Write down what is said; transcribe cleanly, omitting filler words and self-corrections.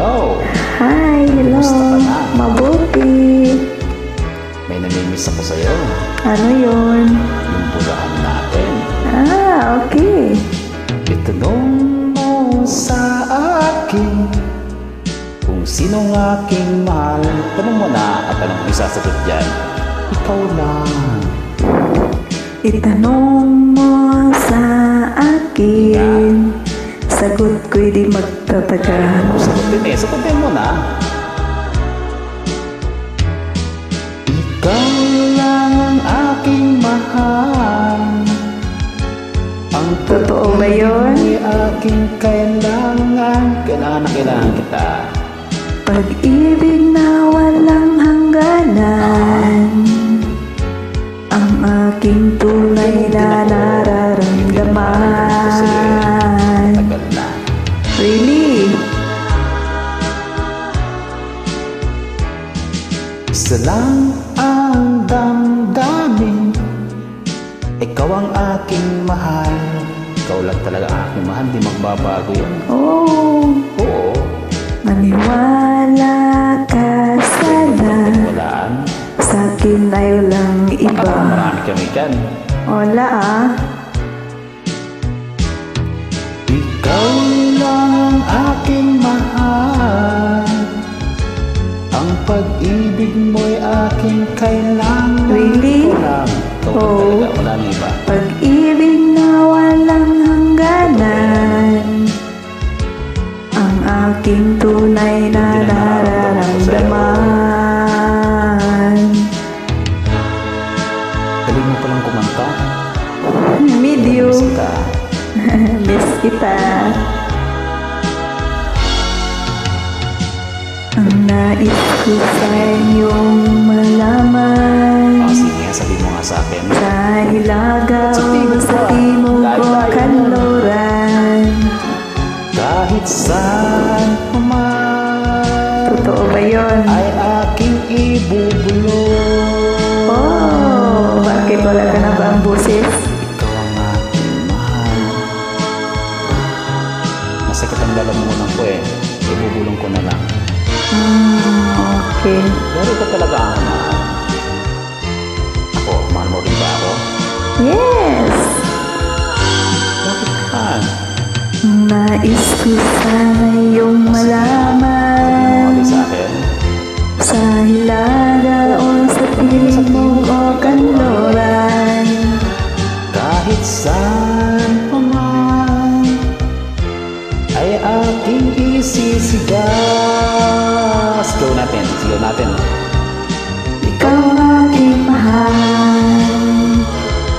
hello. Hi, hello. Kumusta ka na? Mabuti. May namimiss ako sa'yo. Ano yun? Yung bulahan natin. Okay. Itanong mo sa akin kung sinong aking mahal. Tanong mo na at anong isasagot dyan. Ikaw lang. Itanong mo sa akin. Sagot ko'y di magtatagal. Sagutin mo na. Ikaw lang ang aking mahal. Ang Totoo ba yun? pag-ibig mo'y aking kailangan. Kailangan kita. Pag-ibig na walang hangganan, ang aking tunay na nararamdaman. Tagal na. Really? Isa lang ang damdamin. Ikaw ang aking mahal. Ikaw lang talaga ang aking mahal. Di magbabago yun. Oh, Oo. maniwala ka sana. Walaan. Sa akin ay walang iba. Marami kami dyan. Wala Ikaw lang ang aking mahal. Ang pag-ibig mo'y aking kailangan. Really? Ikaw lang. Ikaw lang Oo. talaga. Wala nang iba. Pag-ibig na walang hangganan, ang aking tunay na nararamdaman. Galing mo palang kumanta. Medyo Miss ka. miss kita. Ang nais ko sa inyong malaman, Sige nga, sabi mo nga sa akin. sa hilaga Sa o timog sa ko, timog lahat o tayo. kanluran. Kahit saan paman Totoo ba yun? ay aking ibubulong. Oh, bakit wala ka na ba ang boses? Ikaw ang aking mahal. Masakit ang lalamunan ko eh. Ibubulong ko na lang. Okay. Pero ito talaga ang mahal. Ako, mahal mo rin ba ako? Yes! Bakit ka? Nais ko sana iyong Sabi mo malaman, ulit sa akin. sa hilaga o sa timog o kanluran. Kahit saan paman ay aking isisigaw. Sigaw natin.